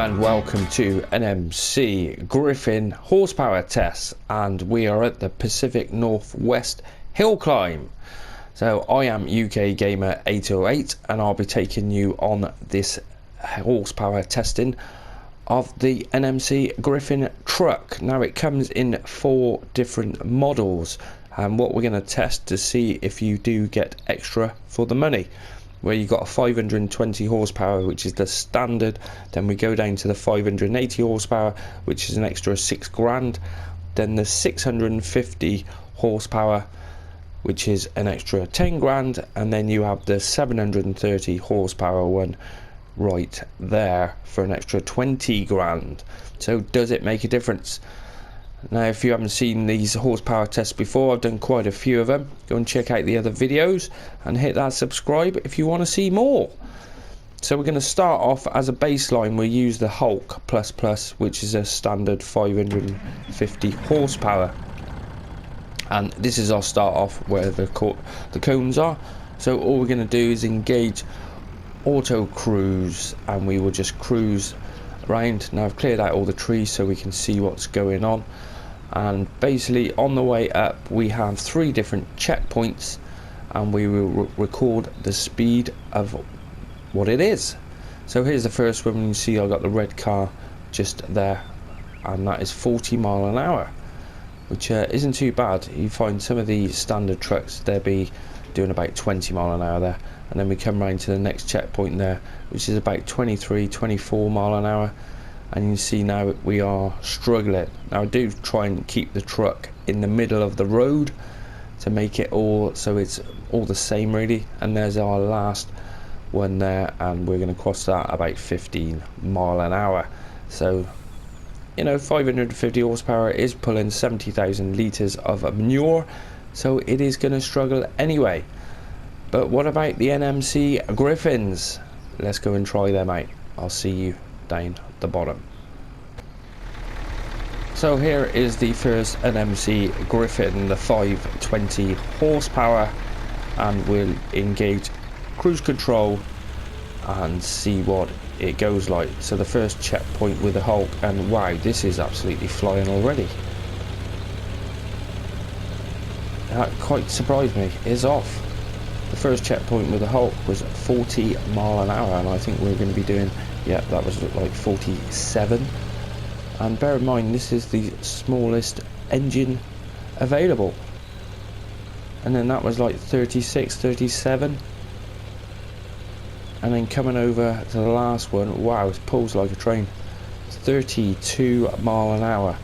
and welcome to Nmc Griffin horsepower tests, and we are at the Pacific Northwest hill climb. So I am UK Gamer 808 and I'll be taking you on this horsepower testing of the Nmc Griffin truck. Now it comes in 4 different models, and what we're going to test to see if you do get extra for the money, where you got a 520 horsepower, which is the standard. Then we go down to the 580 horsepower, which is an extra 6 grand. Then the 650 horsepower, which is an extra 10 grand. And then you have the 730 horsepower one right there for an extra 20 grand. So does it make a difference? Now, if you haven't seen these horsepower tests before, I've done quite a few of them. Go and check out the other videos and hit that subscribe if you want to see more. So we're going to start off as a baseline. We'll use the Hulk plus, which is a standard 550 horsepower. And this is our start off where the cones are. So all we're going to do is engage auto cruise, and we will just cruise around. Now I've cleared out all the trees so we can see what's going on. And basically on the way up we have 3 different checkpoints, and we will record the speed of what it is. So here's the first one. You can see I've got the red car just there, and that is 40 mile an hour, which isn't too bad. You find some of the standard trucks, they'll be doing about 20 mile an hour there. And then we come round to the next checkpoint there, which is about 24 mile an hour. And you can see now we are struggling. Now I do try and keep the truck in the middle of the road to make it all so it's all the same really. And there's our last one there, and we're going to cross that about 15 mile an hour. So, you know, 550 horsepower is pulling 70,000 litres of manure, so it is going to struggle anyway. But what about the Nmc Griffins? Let's go and try them out. I'll see you down the bottom. So here is the first Nmc Griffin, the 520 horsepower, and we'll engage cruise control and see what it goes like. So the first checkpoint with the Hulk, and wow, this is absolutely flying already. That quite surprised me. It's off. The first checkpoint with the Hulk was 40 mile an hour, and I think we're going to be doing, yeah, that was like 47. And bear in mind, this is the smallest engine available. And then that was like 36, 37. And then coming over to the last one, wow, it pulls like a train. 32 mile an hour.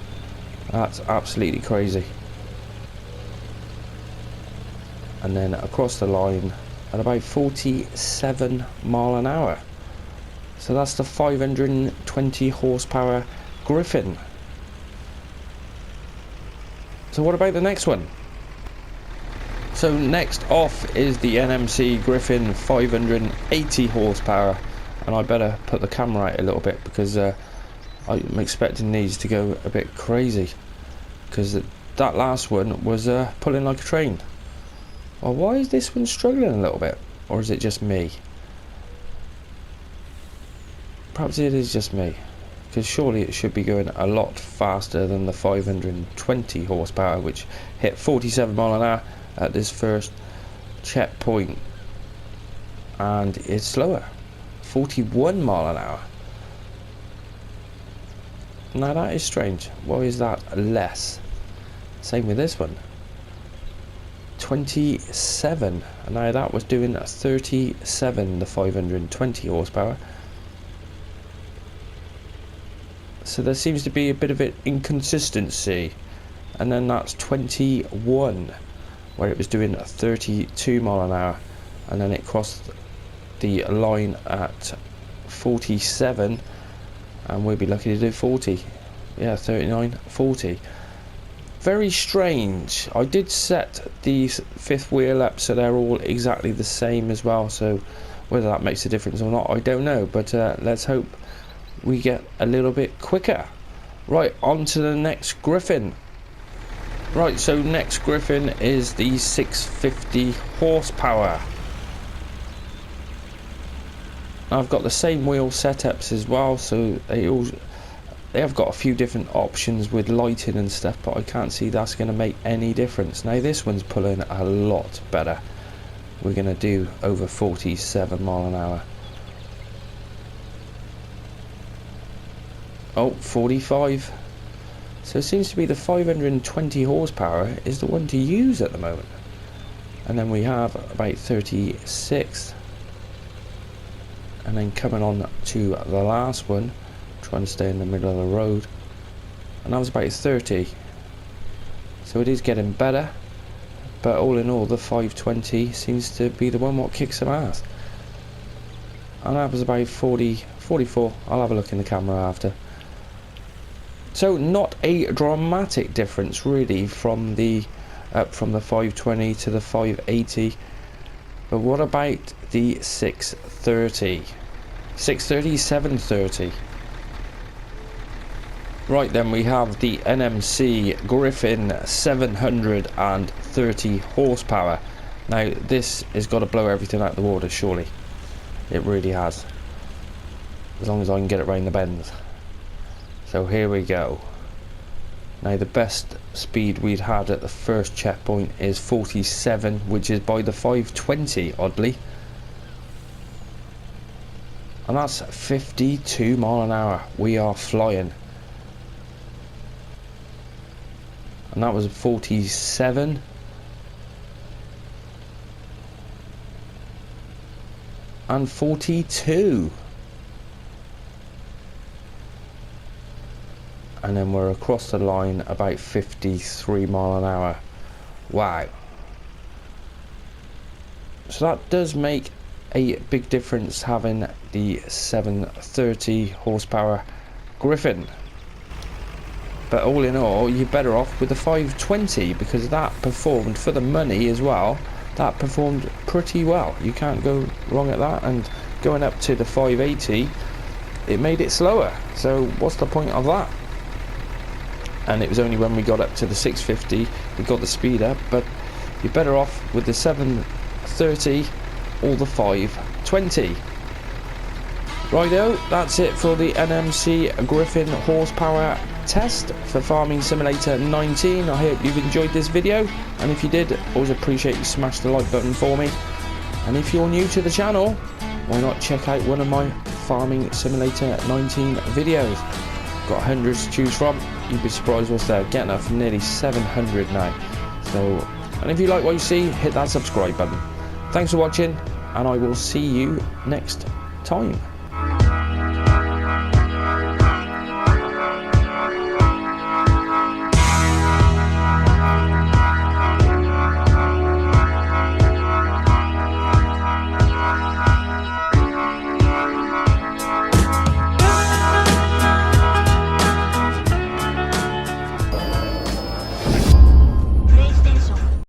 That's absolutely crazy. And then across the line at about 47 mile an hour. So that's the 520 horsepower Griffin. So what about the next one? So next off is the Nmc Griffin 580 horsepower, and I better put the camera out a little bit because I'm expecting these to go a bit crazy, because that last one was pulling like a train. Well, why is this one struggling a little bit? Or is it just me? Perhaps it is just me, because surely it should be going a lot faster than the 520 horsepower, which hit 47 mile an hour at this first checkpoint. And it's slower, 41 mile an hour. Now that is strange. Why is that less? Same with this one. 27, and now that was doing 37, the 520 horsepower. So there seems to be a bit of an inconsistency. And then that's 21, where it was doing 32 mile an hour, and then it crossed the line at 47, and we'll be lucky to do 40. Yeah, 39, 40. Very strange. I did set the 5th wheel up so they're all exactly the same as well, so whether that makes a difference or not I don't know, but let's hope we get a little bit quicker. Right, on to the next Griffin. Right, so next Griffin is the 650 horsepower. I've got the same wheel setups as well, so they have got a few different options with lighting and stuff, but I can't see that's going to make any difference. Now this one's pulling a lot better. We're going to do over 47 mile an hour. Oh, 45. So it seems to be the 520 horsepower is the one to use at the moment. And then we have about 36. And then coming on to the last one, trying to stay in the middle of the road, and that was about 30. So it is getting better, but all in all the 520 seems to be the one what kicks some ass. And that was about 44. I'll have a look in the camera after. So not a dramatic difference really from the 520 to the 580. But what about the 630? 630, 730. Right then, we have the Nmc Griffin 730 horsepower. Now this has got to blow everything out of the water, surely. It really has. As long as I can get it round the bends. So here we go. Now the best speed we'd had at the first checkpoint is 47, which is by the 520 oddly. And that's 52 mile an hour. We are flying. And that was 47. And 42. And then we're across the line about 53 mile an hour. Wow. So that does make a big difference having the 730 horsepower Griffin. But all in all, you're better off with the 520 because that performed for the money as well. That performed pretty well. You can't go wrong at that. And going up to the 580, it made it slower. So what's the point of that? And it was only when we got up to the 650 we got the speed up. But you're better off with the 730 or the 520. Righto, that's it for the Nmc Griffin horsepower test for Farming Simulator 19. I hope you've enjoyed this video, and if you did, always appreciate you smash the like button for me. And if you're new to the channel, why not check out one of my Farming Simulator 19 videos. Got hundreds to choose from. You'd be surprised what's there. Getting up from nearly 700 now. So, and if you like what you see, hit that subscribe button. Thanks for watching, and I will see you next time.